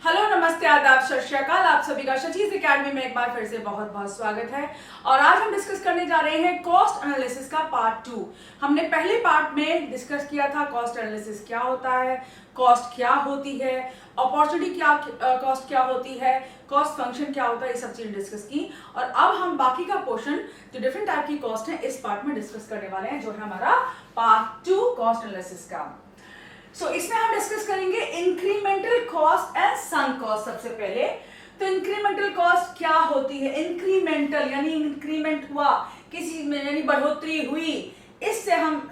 Hello, नमस्ते, आदाब, सत श्री अकाल। आप सभी का शचीज एकेडमी में एक बार फिर से बहुत बहुत स्वागत है। और आज हम डिस्कस करने जा रहे हैं कॉस्ट एनालिसिस का पार्ट 2। हमने पहले पार्ट में डिस्कस किया था कॉस्ट एनालिसिस क्या होता है, कॉस्ट क्या होती है, अपॉर्चुनिटी क्या, कॉस्ट क्या होती है, कॉस्ट फंक्शन क्या होता है, ये सब चीजें डिस्कस की। और अब हम बाकी का पोर्शन जो डिफरेंट टाइप की कॉस्ट है इस पार्ट में डिस्कस करने वाले हैं, जो है हमारा पार्ट 2 कॉस्ट एनालिसिस का। इसमें हम डिस्कस करेंगे incremental cost and sunk cost. सबसे पहले तो इंक्रीमेंटल कॉस्ट क्या होती है। इंक्रीमेंटल यानी इंक्रीमेंट हुआ किसी में, यानी बढ़ोतरी हुई, इससे हम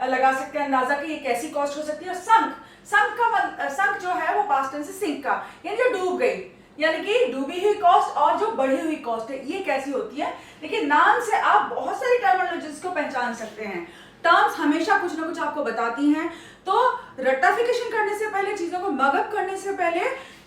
लगा सकते हैं अंदाजा कि ये कैसी कॉस्ट हो सकती है। संक जो है वो पास्ट टेंस से सिंक का, यानी जो डूब गई, यानी कि डूबी हुई कॉस्ट और जो बढ़ी हुई कॉस्ट है ये कैसी होती है। लेकिन नाम से आप बहुत सारी टर्मिनोलॉजीज को पहचान सकते हैं। टर्म्स हमेशा कुछ ना कुछ आपको बताती हैं, तो रेक्टिफिकेशन करने से पहले, चीजों को मगअप करने से पहले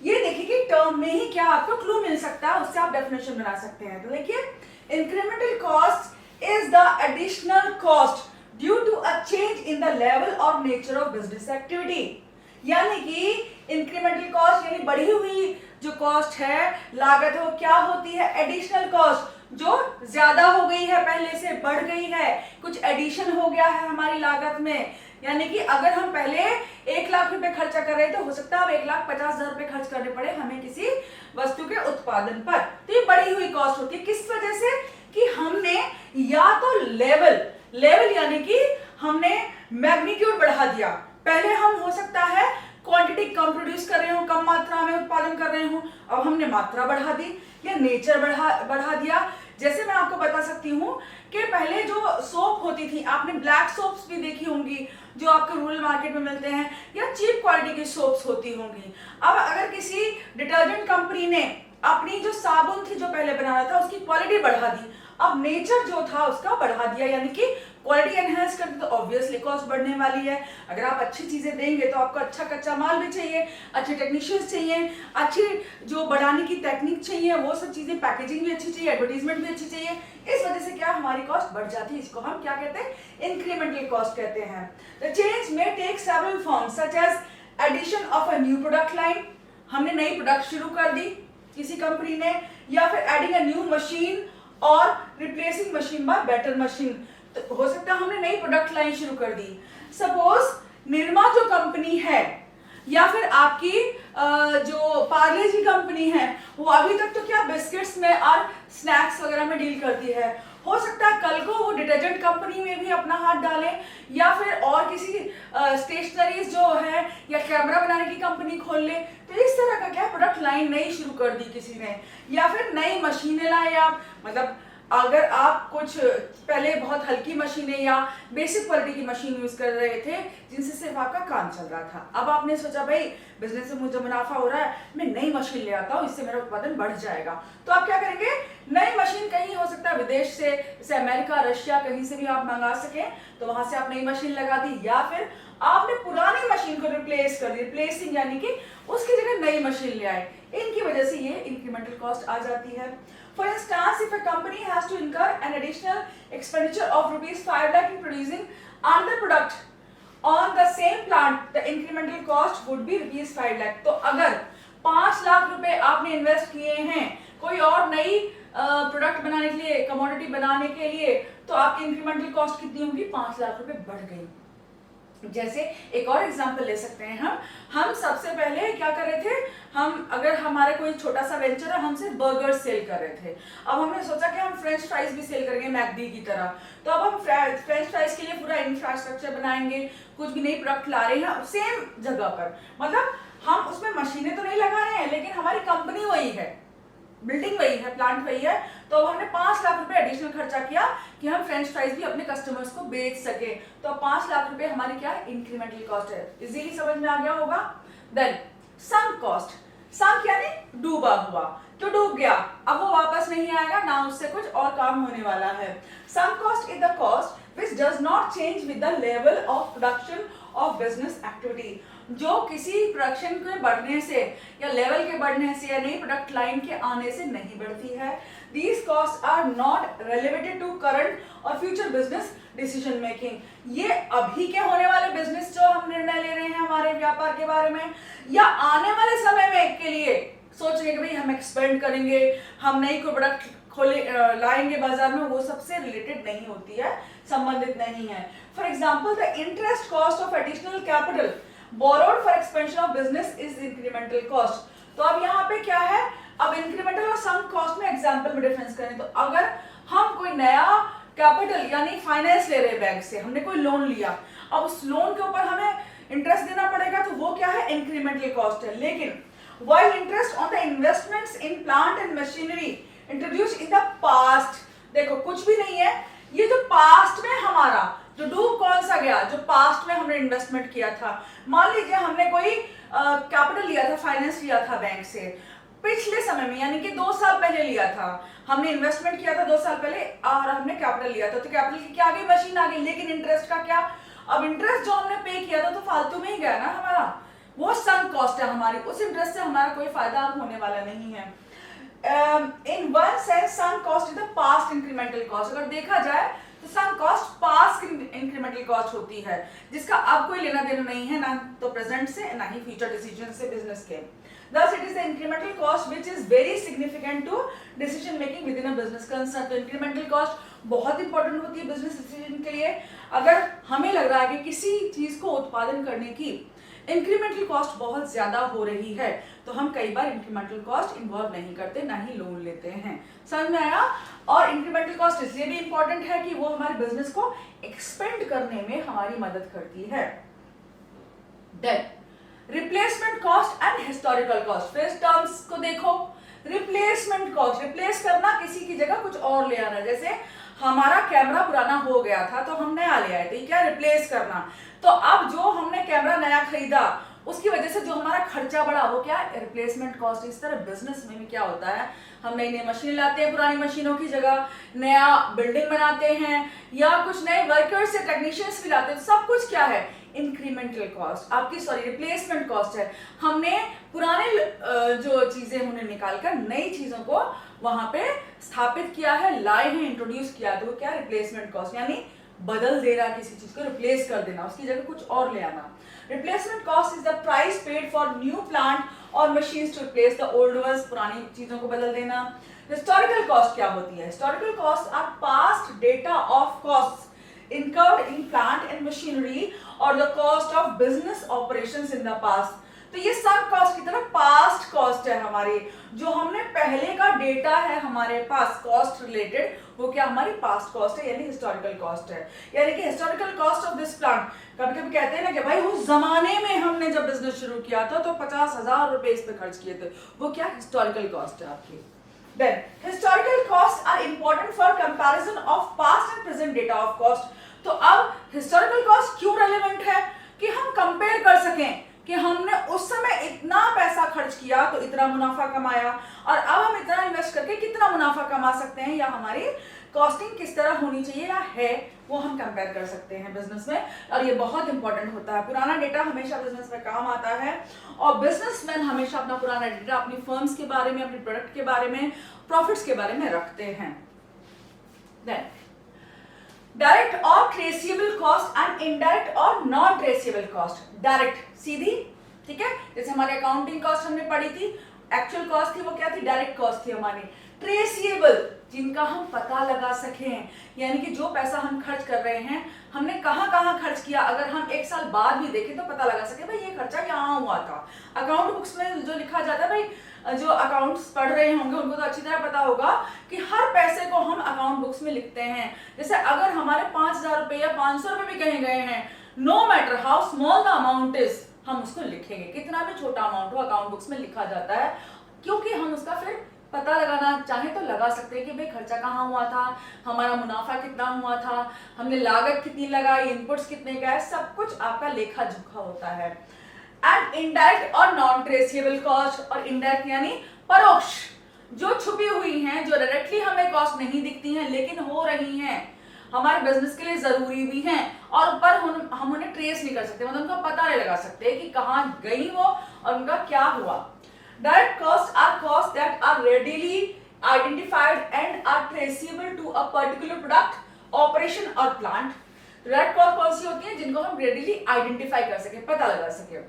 ये देखिए कि टर्म में ही क्या आपको क्लू मिल सकता है, उससे आप डेफिनेशन बना सकते हैं। तो देखिए, incremental cost is the additional cost due to a change in the level और नेचर ऑफ बिजनेस एक्टिविटी। यानी कि इंक्रीमेंटल कॉस्ट यानी बढ़ी हुई जो कॉस्ट है, लागत हो, क्या होती है, एडिशनल कॉस्ट, जो ज्यादा हो गई है, पहले से बढ़ गई है, कुछ एडिशन हो गया है हमारी लागत में। यानी कि अगर हम पहले 1 लाख रुपए खर्चा कर रहे थे, हो सकता है अब 1,50,000 रुपए खर्च करने पड़े हमें किसी वस्तु के उत्पादन पर। तो ये बढ़ी हुई कॉस्ट होती है। किस वजह से? कि हमने या तो लेवल यानी कि हमने मैग्नीट्यूड बढ़ा दिया। पहले हम हो सकता है क्वांटिटी कम प्रोड्यूस कर रहे हो, कम मात्रा में उत्पादन कर रहे हो, अब हमने मात्रा बढ़ा दी, या नेचर बढ़ा दिया। जैसे मैं आपको बता सकती हूँ कि पहले जो सोप होती थी, आपने ब्लैक सोप्स भी देखी होंगी जो आपके रूरल मार्केट में मिलते हैं, या चीप क्वालिटी की सोप्स होती होंगी। अब अगर किसी डिटर्जेंट कंपनी ने अपनी जो साबुन थी जो पहले बना रहा था उसकी क्वालिटी बढ़ा दी, अब नेचर जो था उसका बढ़ा दिया, यानी कि क्वालिटी एनहांस कर दी, तो ऑब्वियसली कॉस्ट बढ़ने वाली है। अगर आप अच्छी चीजें देंगे तो आपको अच्छा कच्चा माल भी चाहिए, अच्छे टेक्नीशियंस चाहिए, अच्छी जो बढ़ाने की टेक्निक चाहिए, वो सब चीजें, पैकेजिंग भी अच्छी चाहिए, एडवर्टीजमेंट भी अच्छी चाहिए। इस वजह से क्या हमारी कॉस्ट बढ़ जाती है। इसको हम क्या कहते हैं? इंक्रीमेंटल कॉस्ट कहते हैं। The change may take several forms such as addition of a new product line, हमने नई प्रोडक्ट शुरू कर दी किसी कंपनी ने, या फिर एडिंग अ न्यू मशीन और replacing machine by better machine. तो हो सकता है हमने नई प्रोडक्ट लाइन शुरू कर दी। सपोज निरमा जो कंपनी है, या फिर आपकी जो पार्ले जी कंपनी है, वो अभी तक तो क्या बिस्किट्स में और स्नैक्स वगैरह में डील करती है। हो सकता है कल को वो डिटर्जेंट कंपनी में भी अपना हाथ डाले, या फिर और किसी स्टेशनरीज जो है, या कैमरा बनाने की कंपनी खोल ले। तो इस तरह का क्या प्रोडक्ट लाइन नई शुरू कर दी किसी ने, या फिर नई मशीनें लाए आप। मतलब अगर आप कुछ पहले बहुत हल्की मशीनें या बेसिक क्वालिटी की मशीन यूज कर रहे थे जिनसे सिर्फ आपका काम चल रहा था, अब आपने सोचा भाई बिजनेस से मुझे मुनाफा हो रहा है, मैं नई मशीन ले आता हूँ, इससे मेरा उत्पादन बढ़ जाएगा। तो आप क्या करेंगे? नई मशीन कहीं हो सकता है विदेश से, जैसे अमेरिका, रशिया, कहीं से भी आप मंगा सके, तो वहां से आप नई मशीन लगा दी, या फिर आपने पुरानी मशीन को रिप्लेस कर दी, रिप्लेसिंग यानी कि उसकी जगह नई मशीन ले आए। इनकी वजह से ये इंक्रीमेंटल कॉस्ट आ जाती है। For instance, if a company has to incur an additional expenditure of rupees 5 lakh in producing another product on the same plant, the incremental cost would be rupees 5 lakh. तो अगर 5 लाख रुपए आपने invest किए हैं कोई और नई प्रोडक्ट बनाने के लिए, कमोडिटी बनाने के लिए, तो आपकी इंक्रीमेंटल कॉस्ट कितनी होगी? 5 लाख रुपए बढ़ गई। जैसे एक और एग्जांपल ले सकते हैं हम सबसे पहले क्या कर रहे थे, हम अगर हमारे कोई छोटा सा वेंचर है, हम सिर्फ बर्गर सेल कर रहे थे, अब हमने सोचा कि हम फ्रेंच फ्राइज भी सेल करेंगे मैकडी की तरह। तो अब हम फ्रेंच फ्राइज के लिए पूरा इंफ्रास्ट्रक्चर बनाएंगे, कुछ भी नई प्रोडक्ट ला रहे हैं सेम जगह पर, मतलब हम उसमें मशीनें तो नहीं लगा रहे हैं, लेकिन हमारी कंपनी वही है, बिल्डिंग वही है, प्लांट वही है। तो अब हमने 5 लाख रुपए एडिशनल खर्चा किया कि हम फ्रेंच फ्राइज भी अपने कस्टमर्स को बेच सके। तो 5 लाख रुपए हमारी क्या है? इंक्रीमेंटल कॉस्ट है। इजीली समझ में आ गया होगा। देन संक कॉस्ट, संक यानी डूबा हुआ, तो डूब गया, अब वो वापस नहीं आएगा, ना उससे कुछ और काम होने वाला है। Sunk cost is the cost which does not change with the level of production of business activity, जो किसी प्रोडक्शन के बढ़ने से या लेवल के बढ़ने से या नई प्रोडक्ट लाइन के आने से नहीं बढ़ती है। These costs are not related to current और फ्यूचर बिजनेस डिसीजन मेकिंग। ये अभी के होने वाले बिजनेस जो हम निर्णय ले रहे हैं हमारे व्यापार के बारे में, या आने वाले समय में के सोचेंगे कि भाई हम एक्सपेंड करेंगे, हम नई कोई प्रोडक्ट खोले लाएंगे बाजार में, वो सबसे रिलेटेड नहीं होती है, संबंधित नहीं है। For example the interest cost of additional capital borrowed for expansion of business is incremental cost. तो अब यहाँ पे क्या है, अब इंक्रीमेंटल और सम कॉस्ट में एग्जाम्पल में डिफरेंस करें तो अगर हम कोई नया कैपिटल यानी फाइनेंस ले रहे बैंक से, हमने कोई लोन लिया, अब उस लोन के ऊपर हमें इंटरेस्ट देना पड़ेगा, तो वो क्या है, इंक्रीमेंटल कॉस्ट है। लेकिन while interest on the investments in plant and machinery introduced in the past, देखो कुछ भी नहीं है, ये जो पास्ट में हमारा जो डूब कौन सा गया, जो पास्ट में हमने इन्वेस्टमेंट किया था। मान लीजिए हमने कोई कैपिटल लिया था, फाइनेंस लिया था बैंक से पिछले समय में, यानी कि 2 साल पहले लिया था, हमने इन्वेस्टमेंट किया था 2 साल पहले और हमने कैपिटल लिया था, तो कैपिटल की क्या आ गई, मशीन आ गई, लेकिन इंटरेस्ट का क्या, अब इंटरेस्ट जो हमने पे किया था तो फालतू में ही गया ना हमारा, वो सम कॉस्ट है हमारी, उस इंटरेस्ट से हमारा कोई फायदा अब होने वाला नहीं है। In one sense sunk cost is the past incremental cost. अगर देखा जाए तो sunk cost past incremental cost होती है, जिसका अब कोई लेना देना नहीं है, ना तो प्रेजेंट से ना ही फ्यूचर डिसीजन से बिजनेस के। Thus, it is the incremental cost which is very significant to decision making within a business concern। तो incremental cost बहुत इंपॉर्टेंट होती है बिजनेस डिसीजन के लिए। अगर हमें लग रहा है कि किसी चीज को उत्पादन करने की इंक्रीमेंटल कॉस्ट बहुत ज्यादा हो रही है, तो हम कई बार इंक्रीमेंटल कॉस्ट इन्वॉल्व नहीं करते, ना ही लोन लेते हैं। समझ में आया? और इंक्रीमेंटल कॉस्ट इसलिए भी इंपॉर्टेंट है कि वो हमारे बिजनेस को एक्सपेंड करने में हमारी मदद करती है। Then replacement cost and historical cost. फिर टर्म्स को देखो, रिप्लेसमेंट कॉस्ट, रिप्लेस करना, किसी की जगह कुछ और ले आना। जैसे हमारा कैमरा पुराना हो गया था तो हम नया ले आए, तो ये क्या, रिप्लेस करना। तो अब जो हमने कैमरा नया खरीदा उसकी वजह से जो हमारा खर्चा बढ़ा वो क्या, रिप्लेसमेंट कॉस्ट। इस तरह बिजनेस में भी क्या होता है, हम नई नई मशीन लाते हैं पुरानी मशीनों की जगह, नया बिल्डिंग बनाते हैं, या कुछ नए वर्कर्स या टेक्नीशियंस भी लाते हैं, तो सब कुछ क्या है, इंक्रीमेंटल कॉस्ट, आपकी रिप्लेसमेंट कॉस्ट है। हमने पुराने जो चीजें उन्हें निकालकर नई चीजों को वहां पे स्थापित किया है, लाए हैं, इंट्रोड्यूस किया, तो वो क्या, रिप्लेसमेंट कॉस्ट, यानी बदल देना, किसी चीज को रिप्लेस कर देना, उसकी जगह कुछ और ले आना। Replacement cost is the price paid for new plant और machines to replace the old ones, पुरानी चीजों को बदल देना। हिस्टोरिकल कॉस्ट क्या होती है? Historical cost are past data of cost incurred in plant and machinery or the cost of business operations in the past। तो ये सब कॉस्ट की तरह पास्ट कॉस्ट है हमारी, जो हमने पहले का डेटा है हमारे पास कॉस्ट रिलेटेड, वो क्या हमारी पास्ट कॉस्ट है, यानी हिस्टोरिकल कॉस्ट है। यानी कि historical cost of this plant, कभी कभी कहते हैं ना कि भाई उस जमाने में हमने जब बिजनेस शुरू किया था तो 50,000 रुपए इस पे खर्च किए थे, वो क्या, हिस्टोरिकल कॉस्ट है आपकी। Then historical costs are important for comparison of past and present data of cost। तो अब historical cost क्यों relevant है कि हम कंपेयर कर सकें कि हमने उस समय इतना पैसा खर्च किया तो इतना मुनाफा कमाया, और अब हम इतना इन्वेस्ट करके कितना मुनाफा कमा सकते हैं, या हमारी कॉस्टिंग किस तरह होनी चाहिए या है, वो हम कंपेयर कर सकते हैं बिजनेस में। और ये बहुत इंपॉर्टेंट होता है, पुराना डेटा हमेशा बिजनेस में काम आता है, और बिजनेसमैन हमेशा अपना पुराना डेटा अपनी फर्म्स के बारे में, अपने प्रोडक्ट के बारे में, प्रॉफिट्स के बारे में रखते हैं। देन डायरेक्ट और ट्रेसेबल कॉस्ट एंड इनडायरेक्ट और नॉन ट्रेसेबल कॉस्ट। डायरेक्ट सीधी, ठीक है, जैसे हमारे अकाउंटिंग कॉस्ट हमने पढ़ी थी, एक्चुअल कॉस्ट थी वो क्या थी, डायरेक्ट कॉस्ट थी हमारी। ट्रेसेबल, जिनका हम पता लगा सकें, यानी कि जो पैसा हम खर्च कर रहे हैं हमने कहाँ कहाँ खर्च किया, अगर हम 1 साल बाद भी देखें तो पता लगा सके भाई ये खर्चा यहाँ हुआ था। अकाउंट बुक्स में जो लिखा जाता है, भाई जो अकाउंट्स पढ़ रहे होंगे उनको तो अच्छी तरह पता होगा कि हर पैसे को हम अकाउंट बुक्स में लिखते हैं। जैसे अगर हमारे 5,000 रुपए या 500 रुपए भी कहे गए हैं, no matter how small the amount is, हम उसको लिखेंगे, कितना भी छोटा अमाउंट हो अकाउंट बुक्स में लिखा जाता है, क्योंकि हम उसका फिर पता लगाना चाहे तो लगा सकते हैं कि भाई खर्चा कहाँ हुआ था, हमारा मुनाफा कितना हुआ था, हमने लागत कितनी लगाई, इनपुट्स कितने गए, सब कुछ आपका लेखा जोखा होता है। एंड इनडायरेक्ट और नॉन ट्रेसेबल कॉस्ट, और इनडायरेक्ट यानी परोक्ष, जो छुपी हुई हैं, जो डायरेक्टली हमें कॉस्ट नहीं दिखती हैं लेकिन हो रही हैं, हमारे बिजनेस के लिए जरूरी भी हैं, और पर हम उन्हें ट्रेस नहीं कर सकते, मतलब उनका पता नहीं लगा सकते कि कहाँ गई वो और उनका क्या हुआ। Direct costs are costs that are readily identified and are traceable to a particular product, operation or plant। Direct cost कौन सी होती है, जिनको हम readily identify कर सके, पता लगा सके।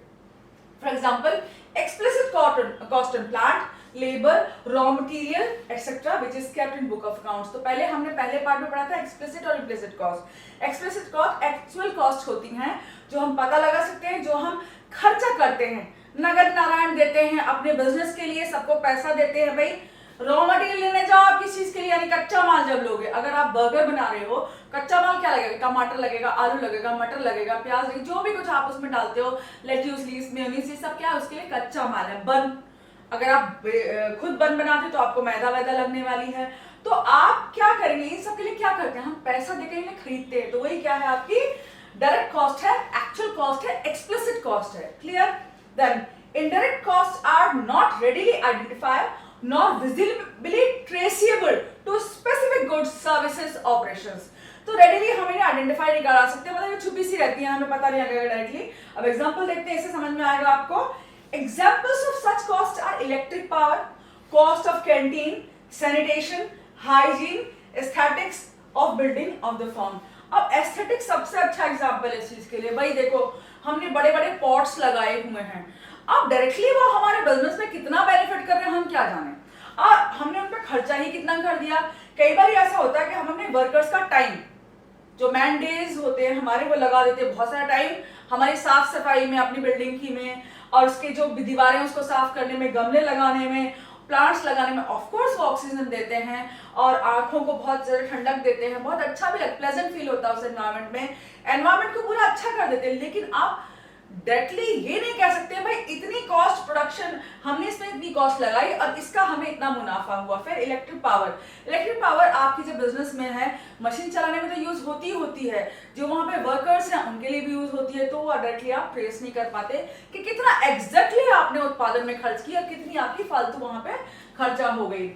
For example, explicit cost on plant labour, raw material etcetera which is kept in book of accounts. तो पहले हमने पहले पार्ट में पढ़ा था एक्सप्लिसिट और implicit cost. Explicit cost actual cost होती हैं जो हम पता लगा सकते हैं, जो हम खर्चा करते हैं, नगद नारायण देते हैं अपने बिजनेस के लिए, सबको पैसा देते हैं। भाई रॉ मटेरियल लेने जाओ आप किस चीज के लिए, यानी कच्चा माल जब लोगे, अगर आप बर्गर बना रहे हो, कच्चा माल क्या लगेगा, टमाटर लगेगा, आलू लगेगा, मटर लगेगा, प्याज लगेगा, जो भी कुछ आप उसमें डालते हो, लेट्यूस, लीव्स, मेयोनीज, ये सब क्या है, उसके लिए कच्चा माल है। बन, अगर आप खुद बन बनाते हो तो आपको मैदा वैदा लगने वाली है। तो आप क्या करेंगे, इन सब के लिए क्या करते हैं, हम पैसा देकर इन्हें खरीदते हैं। तो वही क्या है, आपकी डायरेक्ट कॉस्ट है, एक्चुअल कॉस्ट है, एक्सप्लिसिट कॉस्ट है। Clear? Then indirect costs are not readily identified nor visibly traceable to specific goods, services, operations। तो readily हम इन्हें आइडेंटिफाई नहीं करा सकते, मतलब ये छुपी सी रहती है, हमें पता नहीं लगेगा डायरेक्टली। अब एग्जांपल देखते हैं, इससे समझ में आएगा आपको। Examples of such costs are electric power, cost of canteen, sanitation, hygiene, aesthetics of building of the firm। अब एस्थेटिक्स सबसे अच्छा एग्जांपल है इस चीज के लिए। भाई देखो, हमने बड़े बड़े पॉट्स लगाए हुए हैं, अब डायरेक्टली वो हमारे बिजनेस में कितना बेनिफिट कर रहे हैं हम क्या जाने, और हमने उन पर खर्चा ही कितना कर दिया। कई बार ऐसा होता है कि हम अपने वर्कर्स का टाइम, जो मैन डेज होते हैं हमारे, वो लगा देते हैं बहुत सारा टाइम हमारी साफ सफाई में, अपनी बिल्डिंग की में, और उसके जो दीवारें उसको साफ करने में, गमले लगाने में, प्लांट्स लगाने में। ऑफ कोर्स वो ऑक्सीजन देते हैं और आंखों को बहुत ज्यादा ठंडक देते हैं, बहुत अच्छा भी लगता, प्लेजेंट फील होता है उस एनवायरनमेंट में, एनवायरनमेंट को पूरा अच्छा कर देते हैं। लेकिन आप डायरेक्टली ये नहीं कह सकते भाई इतनी कॉस्ट, प्रोडक्शन हमने इसमें इतनी कॉस्ट लगाई और इसका हमें इतना मुनाफा हुआ। फिर इलेक्ट्रिक पावर, इलेक्ट्रिक पावर आपकी जो बिजनेस में है, मशीन चलाने में तो यूज होती है, जो वहां पे वर्कर्स हैं उनके लिए भी यूज होती है, तो वो डायरेक्टली आप ट्रेस नहीं कर पाते कि कितना एग्जैक्टली आपने उत्पादन में खर्च किया, कितनी आपकी फालतू वहां पे खर्चा हो गई।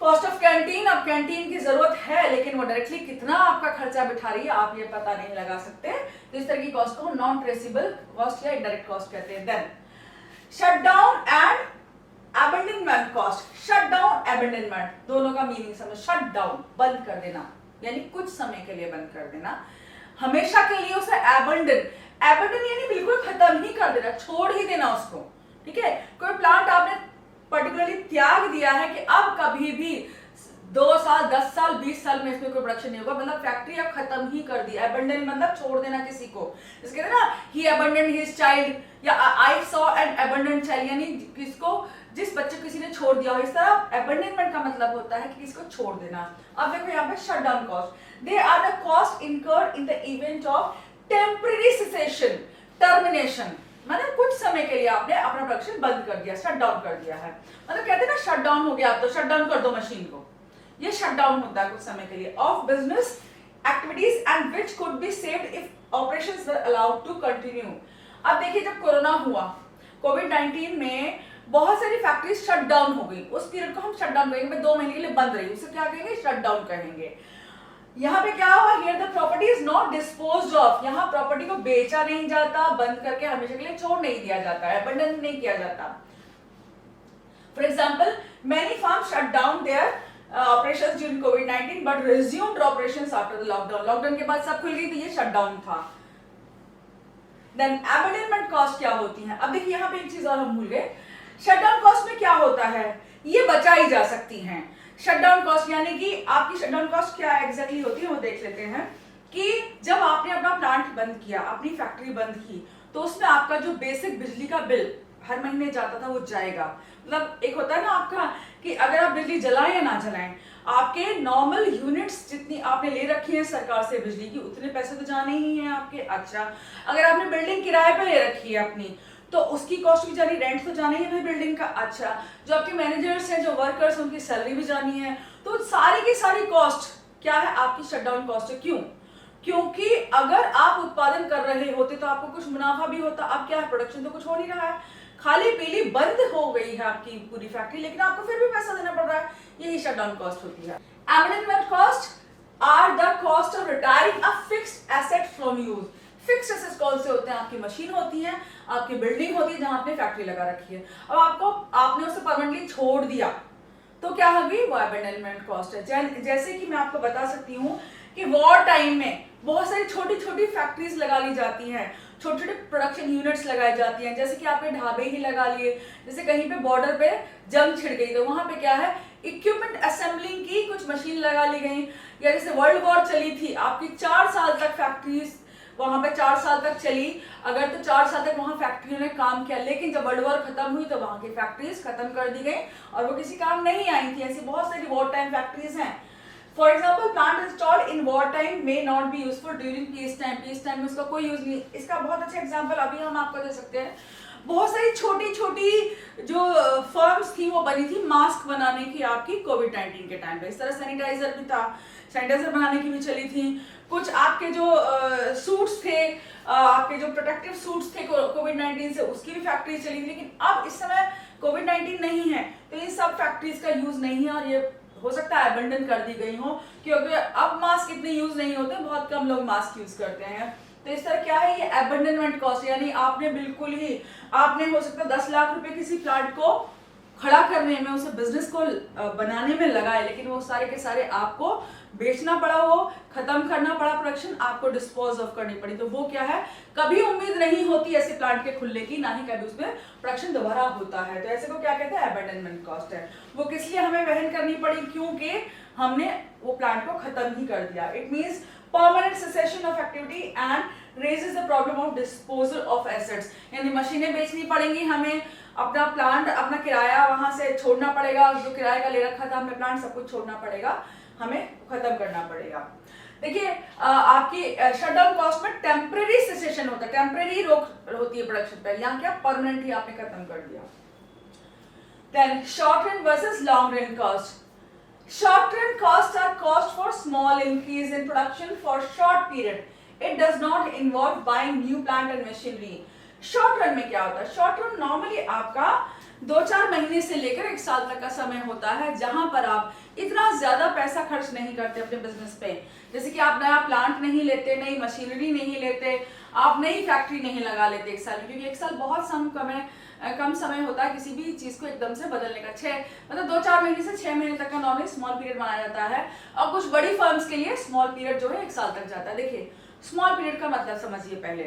कॉस्ट ऑफ कैंटीन, अब कैंटीन की जरूरत है लेकिन वो डायरेक्टली कितना आपका खर्चा बिठा रही है आप ये पता नहीं लगा सकते, तो इस तरह की कॉस्ट को नॉन ट्रेसेबल कॉस्ट या इनडायरेक्ट कॉस्ट कहते हैं। Then shutdown and abandonment cost. Shutdown, abandonment, दोनों का मीनिंग समझ। शटडाउन बंद कर देना, यानी कुछ समय के लिए बंद कर देना, हमेशा के लिए उसे अबैंडन, अबैंडन यानी बिल्कुल खत्म ही कर देना, छोड़ ही देना उसको। ठीक है, कोई प्लांट आपने पर्टिकुलरली त्याग दिया है कि अब कभी भी 2 साल, 10 साल, 20 साल में इसमें कोई प्रोडक्शन नहीं होगा, मतलब फैक्ट्री अब खत्म ही कर दी। अबैंडन मतलब छोड़ देना किसी को, जैसे कहते हैं ना, ही अबैंडन्ड हिज चाइल्ड, या I saw an abandoned child, यानी किसको, जिस बच्चे को किसी ने छोड़ दिया हो। इस तरह अबैंडनमेंट का मतलब होता है कि किसी को छोड़ देना। अब देखो यहाँ पे shut down cost, they are the cost incurred in the event of temporary cessation, termination, मतलब कुछ समय के लिए आपने अपना प्रोडक्शन बंद कर दिया, शट डाउन कर दिया है। मतलब कहते हैं ना शट डाउन हो गया, आप तो शट डाउन कर दो मशीन को, ये शट डाउन होता है कुछ समय के लिए। Of business activities and which could be saved if operations were allowed to continue. अब देखिए, जब कोरोना हुआ, कोविड-19 में बहुत सारी फैक्ट्रीज शट डाउन हो गई, उस पीरियड को हम शट डाउन कहेंगे, 2 महीने के लिए बंद रही, उसे क्या कहेंगे, शट डाउन कहेंगे। यहाँ पे क्या हुआ, here the property is not disposed of, यहाँ प्रॉपर्टी को बेचा नहीं जाता, बंद करके हमेशा के लिए छोड़ नहीं दिया जाता है, अबैंडन नहीं किया जाता। For example, many firms shut down their operations during COVID-19 but resumed operations after the lockdown। Lockdown के बाद सब खुल गई, तो ये शट डाउन था। देन abandonment कॉस्ट क्या होती है। अब देखिए यहाँ पे एक चीज और हम भूल गए, शट डाउन कॉस्ट में क्या होता है, ये बचाई जा सकती हैं। शट डाउन कॉस्ट यानी कि आपकी शट डाउन कॉस्ट क्या एग्जैक्टली होती है वो देख लेते हैं, कि जब आपने अपना प्लांट बंद किया, अपनी फैक्ट्री बंद की, तो उसमें आपका जो बेसिक बिजली का बिल हर महीने जाता था वो जाएगा। मतलब एक होता है ना आपका कि अगर आप बिजली जलाएं या ना जलाएं, आपके नॉर्मल यूनिट्स जितनी आपने ले रखी है सरकार से बिजली की, उतने पैसे तो जाने ही हैं आपके। अच्छा, अगर आपने बिल्डिंग किराए पे ले रखी है अपनी, तो उसकी कॉस्ट भी जानी, रेंट तो जाना ही है बिल्डिंग का। अच्छा, जो आपके मैनेजर्स हैं, जो वर्कर्स हैं, उनकी सैलरी भी जानी है। तो सारी की सारी कॉस्ट क्या है, आपकी शटडाउन कॉस्ट है। क्यों? क्योंकि अगर आप उत्पादन कर रहे होते तो आपको कुछ मुनाफा भी होता। अब क्या है, प्रोडक्शन तो कुछ हो नहीं रहा है, खाली पीली बंद हो गई है आपकी पूरी फैक्ट्री, लेकिन आपको फिर भी पैसा देना पड़ रहा है, यही शटडाउन कॉस्ट होती है। abandonment cost are the cost of retiring a fixed asset from use। Fix assets कौन से होते हैं, आपकी मशीन होती है, आपकी बिल्डिंग होती है जहां आपने फैक्ट्री लगा रखी है। अब आपने उसे परमानेंटली छोड़ दिया तो क्या होगी, वो abandonment कॉस्ट है। जैसे कि मैं आपको बता सकती हूँ कि वॉर टाइम में बहुत सारी छोटी छोटी फैक्ट्रीज लगा ली जाती हैं, छोटे छोटे प्रोडक्शन यूनिट्स लगाई जाती हैं, जैसे कि आपने ढाबे ही लगा लिए, जैसे कहीं पे बॉर्डर पे जंग छिड़ गई तो वहां पे क्या है इक्विपमेंट असेंबलिंग की कुछ मशीन लगा ली गई, या जैसे वर्ल्ड वॉर चली थी आपकी 4 साल तक फैक्ट्रीज वहां पे 4 साल तक चली, अगर तो 4 साल तक वहां फैक्ट्रियों ने काम किया, लेकिन जब वर्ल्ड वॉर खत्म हुई तो वहां की फैक्ट्रीज खत्म कर दी गई और वो किसी काम नहीं आई थी। ऐसी बहुत सारी वॉर टाइम फैक्ट्रीज हैं। For example plant installed in war time may not be useful during peace time, peace time में उसका कोई यूज नहीं। इसका बहुत अच्छा एग्जाम्पल अभी हम आपको दे सकते हैं। बहुत सारी छोटी छोटी जो फर्म्स थी वो बनी थी मास्क बनाने की आपकी कोविड-19 के टाइम पे। इस तरह सैनिटाइजर भी था, सैनिटाइजर बनाने की भी चली थी। कुछ आपके जो सूट्स थे, आपके जो प्रोटेक्टिव सूट्स थे कोविड-19 से, उसकी भी फैक्ट्री चली थी। लेकिन अब इस समय कोविड-19 नहीं है तो इन सब फैक्ट्रीज का यूज नहीं है और ये हो सकता है अबंडन कर दी गई हो, क्योंकि अब मास्क इतने यूज नहीं होते, बहुत कम लोग मास्क यूज करते हैं। तो इस तरह क्या है ये अबंडनमेंट कॉस्ट, यानी आपने बिल्कुल ही आपने हो सकता है 10 लाख रुपए किसी प्लांट को खड़ा करने में, उसे बिजनेस को बनाने में लगाए, लेकिन वो सारे के सारे आपको बेचना पड़ा, वो खत्म करना पड़ा, प्रोडक्शन आपको डिस्पोज ऑफ करनी पड़ी। तो वो क्या है, कभी उम्मीद नहीं होती ऐसे प्लांट के खुलने की, ना ही कभी उसमें प्रोडक्शन दोबारा होता है। तो ऐसे को क्या कहते हैं, अबंडनमेंट कॉस्ट है। वो किस लिए हमें वहन करनी पड़ी, क्योंकि हमने वो प्लांट को खत्म ही कर दिया। It means permanent cessation of activity and raises the problem of disposal of assets, यानी मशीनें बेचनी पड़ेंगी हमें, अपना प्लांट, अपना किराया वहां से छोड़ना पड़ेगा, जो किराए का ले रखा था हमने प्लांट, सब कुछ छोड़ना पड़ेगा, हमें खत्म करना पड़ेगा। देखिए आपकी शटडाउन कॉस्ट में टेम्परेरी सेसेशन होता है, टेम्परेरी रोक होती है प्रोडक्शन पे, यहाँ क्या परमानेंट ही आपने खत्म कर दिया। Then short run versus long run cost. Short run costs are cost for small increase in production for short period. It does not involve buying new plant and machinery. Short run में क्या होता है, short run normally आपका 2-4 महीने से लेकर 1 साल तक का समय होता है, जहां पर आप इतना ज्यादा पैसा खर्च नहीं करते अपने बिजनेस पे। जैसे कि आप नया प्लांट नहीं लेते, नई मशीनरी नहीं लेते, आप नई फैक्ट्री नहीं लगा लेते 1 साल में, क्योंकि 1 साल बहुत कम समय होता है किसी भी चीज को एकदम से बदलने का। मतलब 2-4 महीने से 6 महीने तक का नॉर्मली स्मॉल पीरियड माना जाता है, और कुछ बड़ी फर्म्स के लिए स्मॉल पीरियड जो है 1 साल तक जाता है। देखिए स्मॉल पीरियड का मतलब समझिए, पहले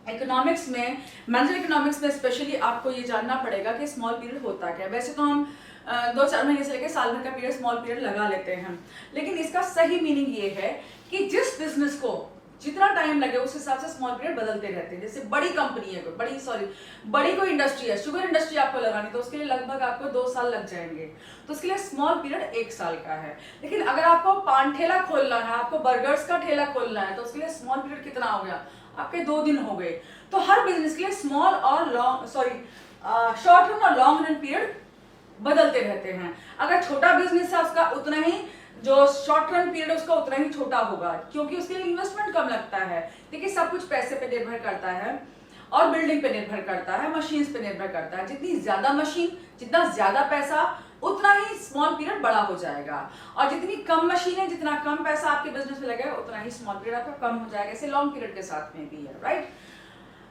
इकोनॉमिक्स में, मैनेजमेंट इकोनॉमिक्स में स्पेशली आपको ये जानना पड़ेगा कि स्मॉल पीरियड होता क्या है। वैसे तो हम 2-4 महीने से लेकर साल भर का पीरियड स्मॉल पीरियड लगा लेते हैं, लेकिन इसका सही मीनिंग ये है कि जिस बिजनेस को जितना टाइम लगे उस हिसाब से स्मॉल पीरियड बदलते रहते हैं। जैसे बड़ी कंपनी है, बड़ी कोई इंडस्ट्री है, शुगर इंडस्ट्री आपको लगानी, तो उसके लिए लगभग आपको 2 साल लग जाएंगे, तो उसके लिए स्मॉल पीरियड 1 साल का है। लेकिन अगर आपको पान ठेला खोलना है, आपको बर्गर्स का ठेला खोलना है, तो उसके लिए स्मॉल पीरियड कितना हो गया, आपके 2 दिन हो गए। तो हर बिजनेस के लिए स्मॉल और शॉर्ट रन और लॉन्ग रन पीरियड बदलते रहते हैं। अगर छोटा बिजनेस है उसका उतना ही, जो शॉर्ट रन पीरियड उसका उतना ही छोटा होगा, क्योंकि उसके लिए इन्वेस्टमेंट कम लगता है। देखिए सब कुछ पैसे पे निर्भर करता है और बिल्डिंग पे निर्भर करता है, मशीन्स पे निर्भर करता है। जितनी ज्यादा मशीन, जितना ज्यादा पैसा, उतना ही स्मॉल पीरियड बड़ा हो जाएगा, और जितनी कम मशीन है, जितना कम पैसा आपके बिजनेस में लगेगा, उतना ही स्मॉल पीरियड आपका कम हो जाएगा। ऐसे लॉन्ग पीरियड के साथ में भी है, right.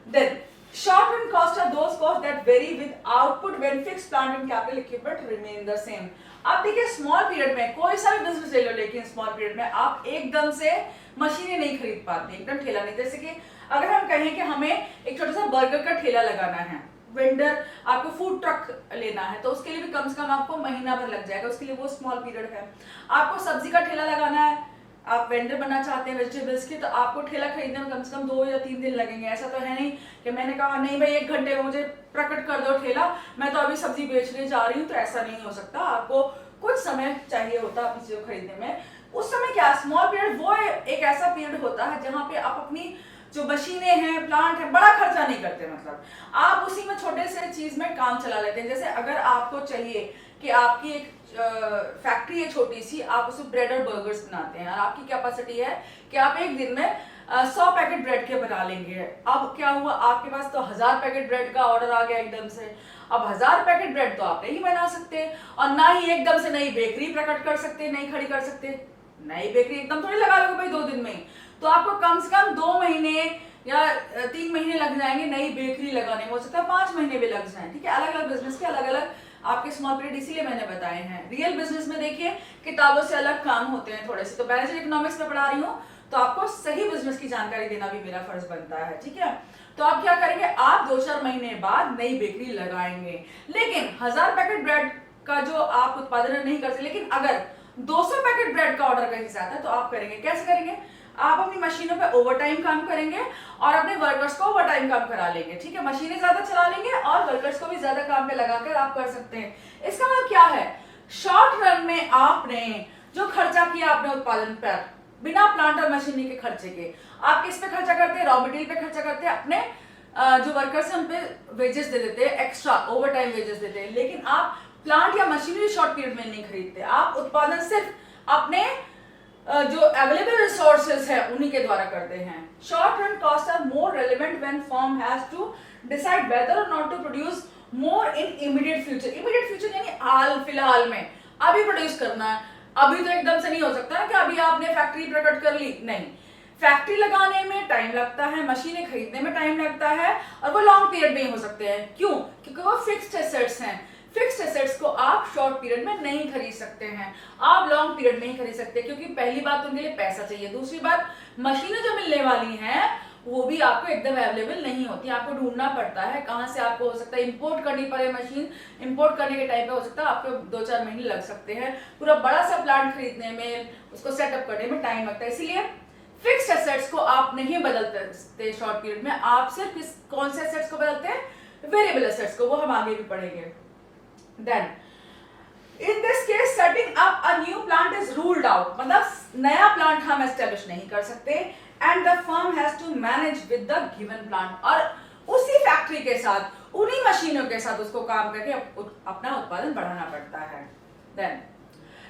Then short run costs are those costs that vary with output when fixed plant and capital equipment remain the same. आप देखिए स्मॉल पीरियड में कोई सा भी बिजनेस ले लो, लेकिन स्मॉल पीरियड में आप एकदम से मशीनें नहीं खरीद पाते, एकदम ठेला नहीं। जैसे कि अगर हम कहें कि हमें एक छोटा सा बर्गर का ठेला लगाना है, वेंडर आपको फूड ट्रक लेना है, तो उसके लिए भी कम से कम आपको महीना भर लग जाएगा, उसके लिए वो स्मॉल पीरियड है। आपको सब्जी का ठेला लगाना है, आप वेंडर बनना चाहते हैं वेजिटेबल्स की, तो आपको ठेला खरीदने में कम से कम 2 या 3 दिन लगेंगे। ऐसा तो है नहीं कि मैंने कहा नहीं भाई 1 घंटे में मुझे प्रकट कर दो ठेला, मैं तो अभी सब्जी बेचने जा रही हूँ, तो ऐसा नहीं हो सकता। आपको कुछ समय चाहिए होता है अपनी चीजों खरीदने में। उस समय क्या स्मॉल पीरियड वो एक ऐसा पीरियड होता है जहाँ पे आप अपनी जो मशीनें हैं, प्लांट है, बड़ा खर्चा नहीं करते, मतलब आप उसी में छोटे से चीज में काम चला लेते हैं। जैसे अगर आपको चाहिए कि आपकी एक फैक्ट्री है छोटी सी, आप उसमें ब्रेड और बर्गर्स बनाते हैं, और आपकी कैपेसिटी है कि आप एक दिन में 100 पैकेट ब्रेड के बना लेंगे। अब क्या हुआ, आपके पास तो 1000 पैकेट ब्रेड का ऑर्डर आ गया एकदम से। अब 1000 पैकेट ब्रेड तो आप नहीं बना सकते, और ना ही एकदम से नई बेकरी प्रकट कर सकते, नई खड़ी कर सकते। नई बेकरी एकदम थोड़ी लगा लोगे भाई 2 दिन में, तो आपको कम से कम 2 महीने या 3 महीने लग जाएंगे नई बेकरी लगाने में, हो सकता है 5 महीने भी लग जाए। ठीक है, अलग अलग बिजनेस के अलग अलग आपके स्मॉल पीरियड इसीलिए मैंने बताए हैं। रियल बिजनेस में देखिए किताबों से अलग काम होते हैं थोड़े से। तो मैनेजर इकोनॉमिक्स में पढ़ा रही हूँ तो आपको सही बिजनेस की जानकारी देना भी मेरा फर्ज बनता है, ठीक है। तो आप क्या करेंगे, आप 2-4 महीने बाद नई बेकरी लगाएंगे, लेकिन 1000 पैकेट ब्रेड का जो आप उत्पादन नहीं कर सकते, लेकिन अगर 200 पैकेट ब्रेड का ऑर्डर कहीं से आता है तो आप करेंगे, कैसे करेंगे, आप अपनी मशीनों पे ओवरटाइम काम करेंगे और अपने वर्कर्स को ओवरटाइम काम करा लेंगे, ठीक है। मशीनें ज्यादा चला लेंगे और वर्कर्स को भी ज्यादा काम पे लगाकर आप कर सकते हैं। इसका मतलब क्या है, शॉर्ट रन में आपने जो खर्चा किया अपने उत्पादन पर बिना प्लांट और मशीनरी के खर्चे के, आप किस पे खर्चा करते हैं, रॉ मटेरियल पे खर्चा करते हैं, अपने जो वर्कर्स हैं उन पे वेजेस दे देते हैं, एक्स्ट्रा ओवरटाइम वेजेस देते हैं, लेकिन आप प्लांट या मशीनरी शॉर्ट पीरियड में नहीं खरीदते। आप उत्पादन सिर्फ अपने जो अवेलेबल रिसोर्सेज है उन्हीं के द्वारा करते हैं। Short run cost are more relevant when firm has to decide whether or not to produce more in immediate future. Immediate future यानी हाल फिलहाल में अभी प्रोड्यूस करना है, अभी तो एकदम से नहीं हो सकता ना कि अभी आपने फैक्ट्री प्रकट कर ली, नहीं, फैक्ट्री लगाने में टाइम लगता है, मशीनें खरीदने में टाइम लगता है और वो लॉन्ग पीरियड में ही हो सकते हैं। क्यों, क्योंकि वो फिक्स्ड एसेट्स हैं। फिक्स्ड एसेट्स को आप शॉर्ट पीरियड में नहीं खरीद सकते हैं, आप लॉन्ग पीरियड में ही खरीद सकते हैं, क्योंकि पहली बात उनके लिए पैसा चाहिए, दूसरी बात मशीनें जो मिलने वाली हैं वो भी आपको एकदम अवेलेबल नहीं होती, आपको ढूंढना पड़ता है कहाँ से। आपको हो सकता है इंपोर्ट करनी पड़े मशीन, इंपोर्ट करने के टाइम पे हो सकता है आपको 2-4 महीने लग सकते हैं, पूरा बड़ा सा प्लांट खरीदने में, उसको सेटअप करने में टाइम लगता है। इसीलिए फिक्स्ड एसेट्स को आप नहीं बदलते शॉर्ट पीरियड में, आप सिर्फ कौन से एसेट्स को बदलते हैं, वेरिएबल एसेट्स को, वो हम आगे भी पढ़ेंगे। Then, in this case, setting up a new plant is ruled out, मतलब नया प्लांट हम एस्टेब्लिश नहीं कर सकते, and the firm has to manage with the given plant, और उसी फैक्ट्री के साथ उन्हीं मशीनों के साथ उसको काम करके अपना उत्पादन बढ़ाना पड़ता है। Then,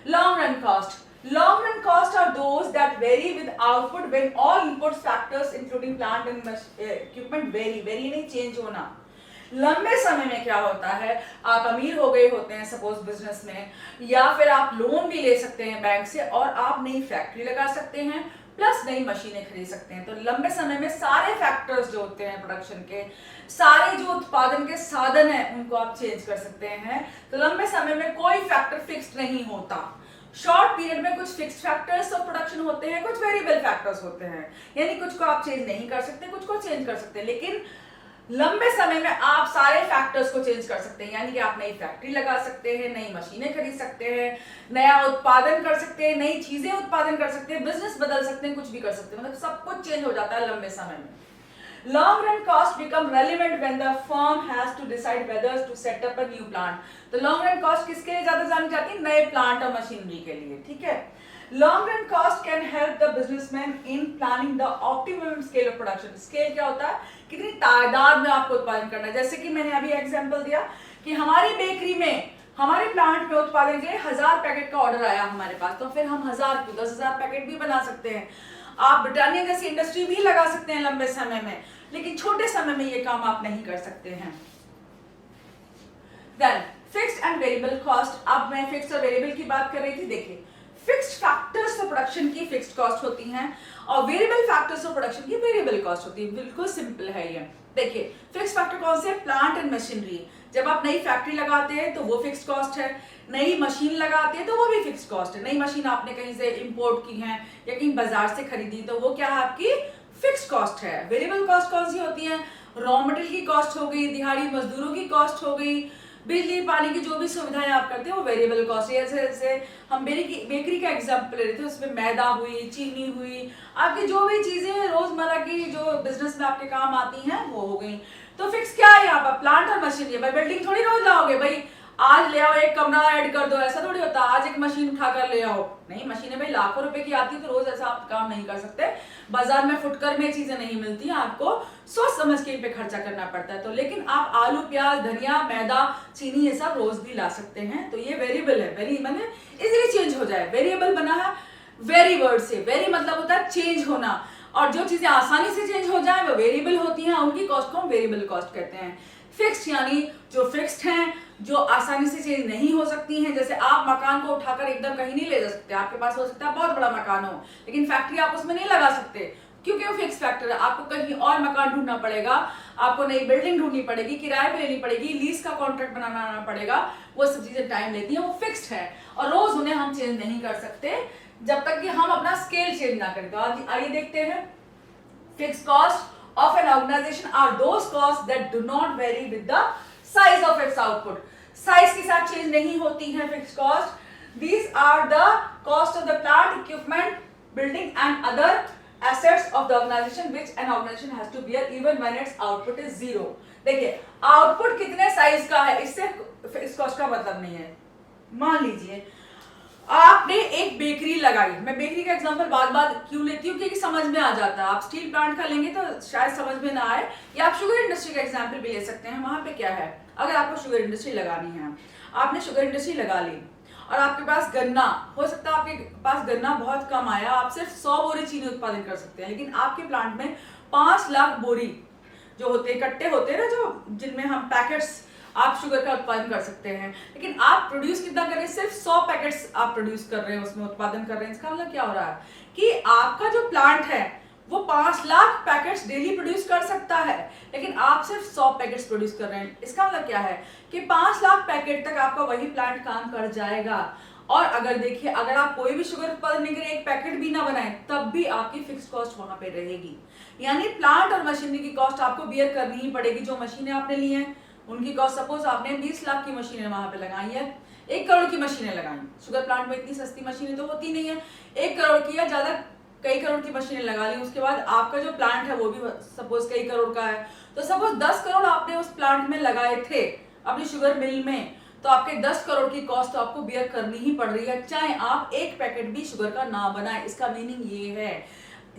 long run cost. Long run costs are those that vary with output when all input factors including plant and equipment vary नहीं चेंज होना। लंबे समय में क्या होता है, आप अमीर हो गए होते हैं सपोज बिजनेस में, या फिर आप लोन भी ले सकते हैं बैंक से और आप नई फैक्ट्री लगा सकते हैं प्लस नई मशीनें खरीद सकते हैं। तो लंबे समय में सारे फैक्टर्स जो होते हैं प्रोडक्शन के, सारे जो उत्पादन के साधन हैं उनको आप चेंज कर सकते हैं। तो लंबे समय में कोई फैक्टर फिक्स्ड नहीं होता। शॉर्ट पीरियड में कुछ फिक्स्ड फैक्टर्स ऑफ प्रोडक्शन होते हैं, कुछ वेरिएबल फैक्टर्स होते हैं, यानी कुछ को आप चेंज नहीं कर सकते, कुछ को चेंज कर सकते हैं, लेकिन लंबे समय में आप सारे फैक्टर्स को चेंज कर सकते हैं। यानी कि आप नई फैक्ट्री लगा सकते हैं, नई मशीनें खरीद सकते हैं, नया उत्पादन कर सकते हैं, नई चीजें उत्पादन कर सकते हैं, बिजनेस बदल सकते हैं, कुछ भी कर सकते हैं, मतलब सब कुछ चेंज हो जाता है लंबे समय में। Long run cost become relevant when the firm has to decide whether to set up a new plant. तो long run cost किसके लिए ज्यादा जानी जाती है, नए प्लांट और मशीनरी के लिए, ठीक है। Long run cost can help the businessman in planning the optimum scale of production. Scale क्या होता है, कितनी तादाद में आपको उत्पादन करना है। जैसे कि मैंने अभी एग्जांपल दिया कि हमारी बेकरी में, हमारे प्लांट में उत्पादन के लिए 1000 पैकेट का ऑर्डर आया हमारे पास, तो फिर हम 1000 की 10,000 पैकेट भी बना सकते हैं। आप ब्रिटानिया जैसी इंडस्ट्री भी लगा सकते हैं लंबे समय में, लेकिन छोटे समय में ये काम आप नहीं कर सकते हैं। Then fixed and variable cost. अब मैं फिक्स्ड और वेरिएबल की बात कर रही थी। देखिए, फिक्स्ड फैक्टर्स ऑफ प्रोडक्शन की फिक्स्ड कॉस्ट होती हैं और वेरिएबल फैक्टर्स ऑफ प्रोडक्शन की वेरिएबल कॉस्ट होती है। बिल्कुल सिंपल है ये। देखिए, फिक्स्ड फैक्टर कौन से, प्लांट एंड मशीनरी। जब आप नई फैक्ट्री लगाते हैं तो वो फिक्स्ड कॉस्ट है, नई मशीन लगाते हैं तो वो भी फिक्स्ड कॉस्ट है। नई मशीन आपने कहीं से इंपोर्ट की है या कहीं बाजार से खरीदी तो वो क्या है, आपकी फिक्स्ड कॉस्ट है। वेरिएबल कॉस्ट कौन सी होती है, रॉ मटेरियल की कॉस्ट हो गई, दिहाड़ी मजदूरों की कॉस्ट हो गई, बिजली पानी की जो भी सुविधाएं आप करते हैं वो वेरिएबल कॉस्ट है। जैसे हम बेकरी का एग्जांपल ले रहे थे, उसमें मैदा हुई, चीनी हुई, आपकी जो भी चीजें रोजमर्रा की जो बिजनेस में आपके काम आती हैं वो हो गई। तो फिक्स क्या है यहाँ पर, प्लांट और मशीनरी। भाई बिल्डिंग थोड़ी रोज लाओगे, भाई आज ले आओ एक कमरा ऐड कर दो, ऐसा थोड़ी होता है आज एक मशीन उठाकर ले आओ, नहीं। मशीनें भाई लाखों रुपए की आती है तो रोज ऐसा आप काम नहीं कर सकते। बाजार में फुटकर में चीजें नहीं मिलती हैं, आपको सोच समझ के इन पे खर्चा करना पड़ता है। तो लेकिन आप आलू, प्याज, धनिया, मैदा, चीनी ये सब रोज भी ला सकते हैं। तो ये वेरिएबल है, वेरी माने इजीली चेंज हो जाए। वेरिएबल बना है वेरी वर्ड से, वेरी मतलब होता है चेंज होना, और जो चीजें आसानी से चेंज हो जाए वो वेरिएबल होती हैं, उनकी कॉस्ट को हम वेरिएबल कॉस्ट कहते हैं। फिक्स्ड यानी जो फिक्स्ड हैं, जो आसानी से चेंज नहीं हो सकती हैं। जैसे आप मकान को उठाकर एकदम कहीं नहीं ले जा सकते, आपके पास हो सकता है बहुत बड़ा मकान हो, लेकिन फैक्ट्री आप उसमें नहीं लगा सकते क्योंकि वो फिक्स फैक्टर है। आपको कहीं और मकान ढूंढना पड़ेगा, आपको नई बिल्डिंग ढूंढनी पड़ेगी, किराए पे लेनी पड़ेगी, लीज का कॉन्ट्रैक्ट बनाना पड़ेगा, वो सब चीजें टाइम लेती हैं, वो फिक्स्ड है और रोज उन्हें हम चेंज नहीं कर सकते। जब तक कि हम अपना स्केल चेंज ना करें। तो आइए देखते हैं, fix cost of an organization are those cost that do not vary with the size of its output. Size के साथ चेंज नहीं होती है fix cost. These are the cost of the plant, equipment, building and other assets of the organization which an organization has to bear even when its output is zero। देखिए output कितने size का है इससे fix cost का मतलब नहीं है। मान लीजिए आपने एक बेकरी लगाई, मैं बेकरी का एग्जांपल बार क्यों लेती हूँ क्योंकि समझ में आ जाता है। आप स्टील प्लांट का लेंगे तो शायद समझ में ना आए, या आप शुगर इंडस्ट्री का एग्जांपल भी ले सकते हैं। वहां पे क्या है, अगर आपको शुगर इंडस्ट्री लगानी है, आपने शुगर इंडस्ट्री लगा ली और आपके पास गन्ना, हो सकता है आपके पास गन्ना बहुत कम आया, आप सिर्फ 100 बोरी चीनी उत्पादन कर सकते हैं, लेकिन आपके प्लांट में 5 लाख बोरी जो होते हैं, कट्टे होते हैं ना, जो जिनमें हम पैकेट्स आप शुगर का उत्पादन कर सकते हैं, लेकिन आप प्रोड्यूस कितना कर रहे हैं, सिर्फ 100 पैकेट्स आप प्रोड्यूस कर रहे हैं, उसमें उत्पादन कर रहे हैं। इसका मतलब क्या हो रहा है कि आपका जो प्लांट है वो 5 लाख पैकेट्स डेली प्रोड्यूस कर सकता है, लेकिन आप सिर्फ 100 पैकेट्स प्रोड्यूस कर रहे हैं। इसका मतलब क्या है कि 5 लाख पैकेट तक आपका वही प्लांट काम कर जाएगा। और अगर देखिए, अगर आप कोई भी शुगर उत्पादन नहीं करें, एक पैकेट भी ना बनाए, तब भी आपकी फिक्स कॉस्ट वहां पे रहेगी। यानी प्लांट और मशीनरी की कॉस्ट आपको बियर करनी ही पड़ेगी। जो मशीनें आपने ली हैं उनकी कॉस्ट, सपोज आपने 20 लाख की मशीनें वहां पे लगाई है, 1 करोड़ की मशीनें लगाई। शुगर प्लांट में इतनी सस्ती मशीनें तो होती नहीं है, 1 करोड़ की या ज्यादा कई करोड़ की मशीनें लगा ली। उसके बाद आपका जो प्लांट है वो भी सपोज कई करोड़ का है, तो सपोज 10 करोड़ आपने उस प्लांट में लगाए थे अपनी शुगर मिल में, तो आपके 10 करोड़ की कॉस्ट तो आपको बियर करनी ही पड़ रही है, चाहे आप एक पैकेट भी शुगर का ना बनाए। इसका मीनिंग ये है,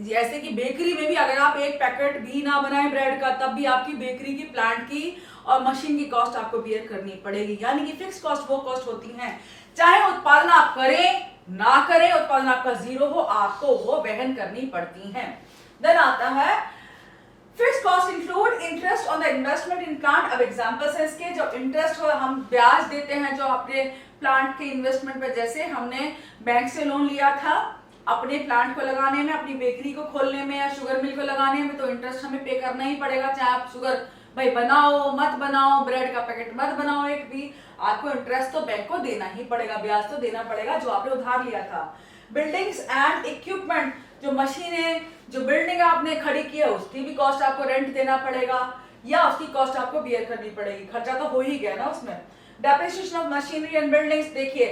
जैसे कि बेकरी में भी अगर आप एक पैकेट भी ना बनाए ब्रेड का, तब भी आपकी बेकरी की, प्लांट की और मशीन की कॉस्ट आपको बियर करनी पड़ेगी। यानी कि फिक्स कॉस्ट वो कॉस्ट होती हैं, चाहे उत्पादन आप करें ना करें, उत्पादन आपका 0 हो, आपको वो वहन करनी पड़ती हैं। देन आता है fix cost include interest on the investment in plant. अब एग्जांपल्स है इसके, जो इंटरेस्ट हो, हम ब्याज देते हैं जो अपने प्लांट के इन्वेस्टमेंट पे, जैसे हमने बैंक से लोन लिया था अपने प्लांट को लगाने में, अपनी बेकरी को खोलने में या शुगर मिल को लगाने में, तो इंटरेस्ट हमें पे करना ही पड़ेगा। चाहे आप शुगर भाई बनाओ मत बनाओ, ब्रेड का पैकेट मत बनाओ, एक भी आपको इंटरेस्ट तो बैंक को देना ही पड़ेगा, ब्याज तो देना पड़ेगा जो आपने उधार लिया था। बिल्डिंग्स एंड इक्विपमेंट, जो मशीनें, जो बिल्डिंग आपने खड़ी की है उसकी भी कॉस्ट आपको रेंट देना पड़ेगा या उसकी कॉस्ट आपको बियर करनी पड़ेगी, खर्चा तो हो ही गया ना उसमें। Depreciation of machinery and buildings, देखिए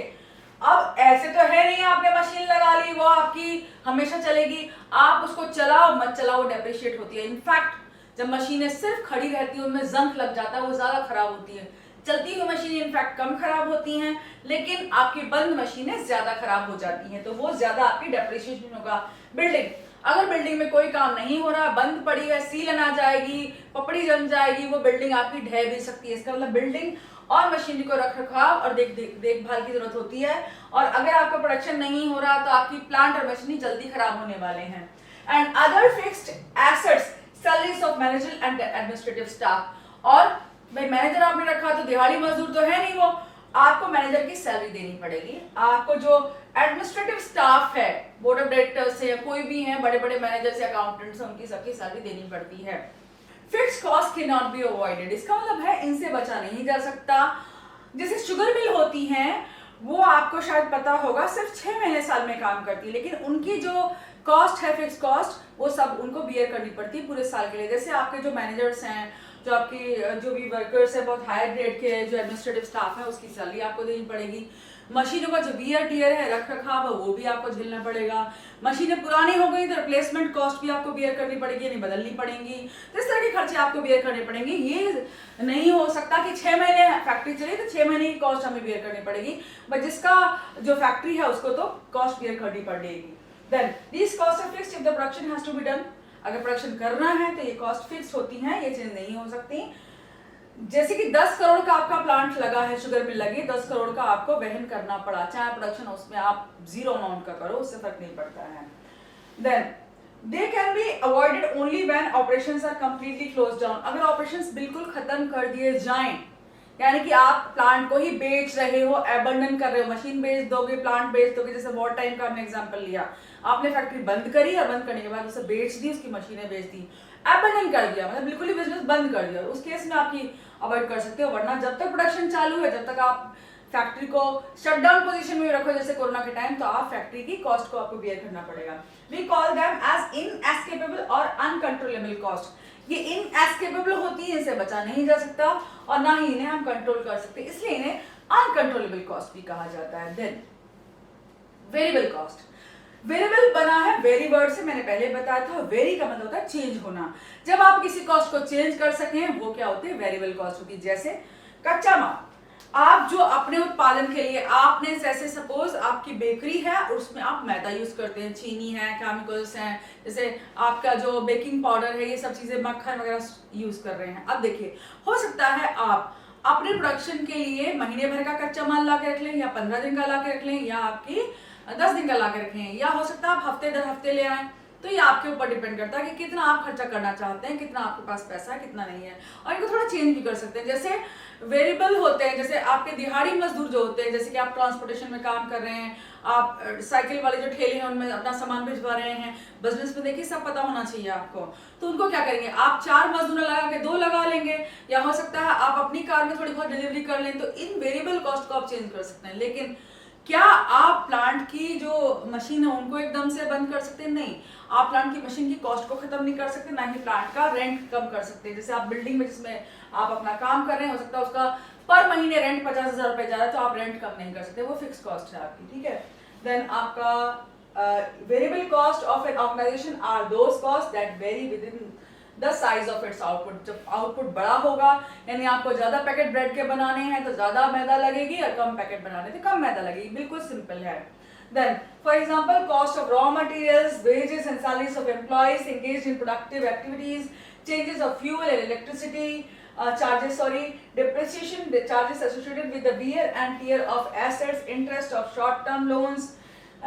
अब ऐसे तो है नहीं आपने मशीन लगा ली वो आपकी हमेशा चलेगी, आप उसको चलाओ मत चलाओ डेप्रिशिएट होती है। इनफैक्ट जब मशीनें सिर्फ खड़ी रहती है उनमें जंग लग जाता है, वो ज्यादा खराब होती है। चलती हुई मशीनें इनफैक्ट कम खराब होती हैं, लेकिन आपकी बंद मशीनें ज्यादा खराब हो जाती हैं, तो वो ज्यादा आपकी डेप्रिसिएशन होगा। बिल्डिंग, अगर बिल्डिंग में कोई काम नहीं हो रहा, बंद पड़ी है, सीलन आ जाएगी, पपड़ी जम जाएगी, वो बिल्डिंग आपकी ढह भी सकती है। इसका मतलब बिल्डिंग और मशीनरी को रख रखाव और देखभाल की जरूरत होती है, और अगर आपका प्रोडक्शन नहीं हो रहा तो आपकी प्लांट और मशीनरी जल्दी खराब होने वाले हैं। And other fixed assets, salaries of manager and administrative staff, और भाई मैनेजर आपने रखा तो दिहाड़ी मजदूर तो है नहीं, वो आपको मैनेजर की सैलरी देनी पड़ेगी। आपको जो एडमिनिस्ट्रेटिव स्टाफ है, बोर्ड ऑफ डायरेक्टर्स है या कोई भी है, बड़े बड़े मैनेजर्स या अकाउंटेंट्स हैं, उनकी सबकी सैलरी देनी पड़ती है। Fixed cost can not be avoided, इसका मतलब है इनसे बचा नहीं जा सकता। जैसे शुगर मिल होती हैं, वो आपको शायद पता होगा सिर्फ 6 महीने साल में काम करती है, लेकिन उनकी जो कॉस्ट है फिक्स कॉस्ट, वो सब उनको बियर करनी पड़ती है पूरे साल के लिए। जैसे आपके जो मैनेजर्स हैं, जो आपकी जो भी वर्कर्स है बहुत हायर ग्रेड के, जो एडमिनिस्ट्रेटिव स्टाफ है, उसकी सैलरी आपको देनी पड़ेगी। मशीनों का जो वियर टियर है, रख रखाव है, वो भी आपको झेलना पड़ेगा। मशीनें पुरानी हो गई तो रिप्लेसमेंट कॉस्ट भी आपको बियर करनी पड़ेगी, यानी बदलनी पड़ेंगी। तो इस तरह के खर्चे आपको बियर करने पड़ेंगे। ये नहीं हो सकता कि 6 महीने फैक्ट्री चली तो 6 महीने की कॉस्ट हमें बियर करनी पड़ेगी, बट जिसका जो फैक्ट्री है उसको तो कॉस्ट बियर करनी पड़ेगी। Then these cost are fixed if the production has to be done. अगर प्रोडक्शन करना है तो ये कॉस्ट फिक्स होती हैं, ये चेंज नहीं हो सकती। जैसे कि 10 करोड़ का आपका प्लांट लगा है, शुगर मिल लगी, 10 करोड़ का आपको वहन करना पड़ा, चाहे प्रोडक्शन उसमें आप 0 अमाउंट का करो, उससे फर्क नहीं पड़ता है। Then they can be avoided only when operations are completely close down. अगर ऑपरेशंस बिल्कुल खत्म कर दिए जाएं, यानी कि आप प्लांट को ही बेच रहे हो, एबंडन कर रहे हो, मशीन बेच दोगे, प्लांट बेच दोगे, जैसे वॉर टाइम का हमने एग्जांपल लिया, आपने फैक्ट्री बंद करी और बंद करने के बाद उसे बेच दी, उसकी मशीनें बेच दी, एबंडन कर दिया, मतलब बिल्कुल ही बिजनेस बंद कर दिया, उस केस में आपकी अवॉइड कर सकते हो। वरना जब तक प्रोडक्शन चालू है, जब तक आप फैक्ट्री को शटडाउन पोजीशन में रखो जैसे कोरोना के टाइम, तो आप फैक्ट्री की कॉस्ट को आपको बियर करना पड़ेगा। We call them as inescapable और अनकंट्रोलेबल कॉस्ट। ये इनएस्केपेबल होती है, इनसे बचा नहीं जा सकता और ना ही इन्हें हम कंट्रोल कर सकते, इसलिए इन्हें अनकंट्रोलेबल कॉस्ट भी कहा जाता है। Then variable cost. वेरिएबल बना है वेरी वर्ड से, मैंने पहले बताया था। वेरी का मतलब होता है चेंज होना। जब आप किसी कॉस्ट को चेंज कर सकें वो क्या होती है, वेरिएबल कॉस्ट होती है। जैसे कच्चा माल, आप जो अपने उत्पादन के लिए आपने, जैसे सपोज आपकी बेकरी है और उसमें आप मैदा यूज करते हैं, चीनी है, केमिकल्स हैं, जैसे आपका जो बेकिंग पाउडर है, ये सब चीजें, मक्खन वगैरह यूज कर रहे हैं। अब देखिए, हो सकता है आप अपने प्रोडक्शन के लिए महीने भर का कच्चा माल ला के रख लें, या 15 दिन का ला के रख लें, या आपकी 10 दिन का ला के रखें, या हो सकता है आप हफ्ते दर हफ्ते ले आए। तो ये आपके ऊपर डिपेंड करता है कि कितना आप खर्चा करना चाहते हैं, कितना आपके पास पैसा है, कितना नहीं है। और इनको थोड़ा चेंज भी कर सकते हैं। जैसे वेरिएबल होते हैं, जैसे आपके दिहाड़ी मजदूर जो होते हैं, जैसे कि आप ट्रांसपोर्टेशन में काम कर रहे हैं, आप साइकिल वाले जो ठेले हैं उनमें अपना सामान भिजवा रहे हैं, बिजनेस में देखिए सब पता होना चाहिए आपको। तो उनको क्या करेंगे, आप 4 मजदूर लगा के 2 लगा लेंगे, या हो सकता है आप अपनी कार में थोड़ी बहुत डिलीवरी कर लें। तो इन वेरिएबल कॉस्ट को आप चेंज कर सकते हैं। लेकिन क्या आप प्लांट की जो मशीन है उनको एकदम से बंद कर सकते हैं? नहीं, आप प्लांट की मशीन की कॉस्ट को खत्म नहीं कर सकते, ना ही प्लांट का रेंट कम कर सकते। जैसे आप बिल्डिंग में जिसमें आप अपना काम कर रहे हैं, हो सकता है उसका पर महीने रेंट 50,000 रुपए जा रहा है, तो आप रेंट कम नहीं कर सकते, वो फिक्स कॉस्ट है आपकी, ठीक है। देन आपका variable cost of an organization are those cost that vary with in the size of its output. जब आउटपुट बड़ा होगा, यानी आपको ज्यादा पैकेट ब्रेड के बनाने हैं तो ज्यादा मैदा लगेगी, और कम पैकेट बनाने तो कम मैदा लगेगी, बिल्कुल सिंपल है। Then, for example, cost of raw materials, wages and salaries of employees engaged in productive activities, changes of fuel and electricity depreciation, the charges associated with the wear and tear of assets, interest of short-term loans,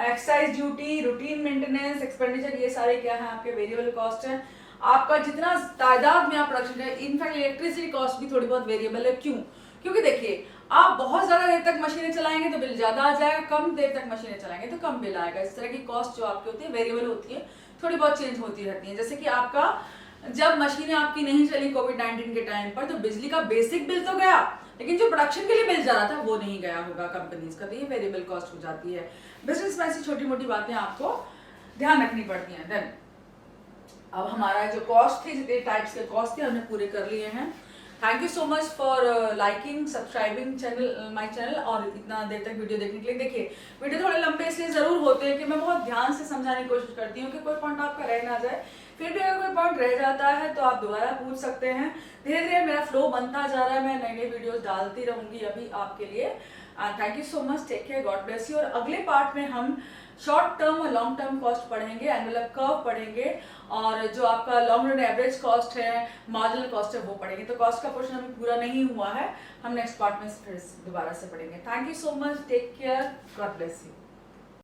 excise duty, routine maintenance expenditure, ये सारे क्या हैं आपके variable cost हैं। आपका जितना तादाद में आप प्रोडक्शन है, इनफैक्ट इलेक्ट्रिसिटी कॉस्ट भी थोड़ी बहुत वेरिएबल है। क्यों? क्योंकि देखिए, आप बहुत ज्यादा देर तक मशीनें चलाएंगे तो बिल ज्यादा आ जाएगा, कम देर तक मशीनें चलाएंगे तो कम बिल आएगा। इस तरह की कॉस्ट जो आपकी होती है वेरिएबल होती है, थोड़ी बहुत चेंज होती रहती है। जैसे कि आपका जब मशीनें आपकी नहीं चली कोविड-19 के टाइम पर, तो बिजली का बेसिक बिल तो गया, लेकिन जो प्रोडक्शन के लिए बिल जा रहा था वो नहीं गया होगा कंपनीज का, तो ये वेरिएबल कॉस्ट हो जाती है। बिजनेस में ऐसी छोटी मोटी बातें आपको ध्यान रखनी पड़ती हैं। देन अब हमारा जो कॉस्ट थे, जितने टाइप्स के कॉस्ट थे हमने पूरे कर लिए हैं। Thank you so much for liking, subscribing channel, my channel, और इतना देर तक वीडियो देखने के लिए। देखिए, वीडियो थोड़े लंबे इसलिए जरूर होते हैं कि मैं बहुत ध्यान से समझाने की कोशिश करती हूँ कि कोई पॉइंट आपका रह ना जाए। फिर भी अगर कोई पॉइंट रह जाता है तो आप दोबारा पूछ सकते हैं। धीरे धीरे मेरा फ्लो बनता जा रहा है, मैं नई नई वीडियोस डालती रहूंगी अभी आपके लिए। Thank you so much, take care, God bless you. और अगले पार्ट में हम शॉर्ट टर्म और लॉन्ग टर्म कॉस्ट पढ़ेंगे, एनुअल कर्व पढ़ेंगे, और जो आपका लॉन्ग रन एवरेज कॉस्ट है, मार्जिनल कॉस्ट है, वो पढ़ेंगे। तो कॉस्ट का पोर्शन अभी पूरा नहीं हुआ है, हम नेक्स्ट पार्ट में फिर दोबारा से पढ़ेंगे। Thank you so much, take care, God bless you.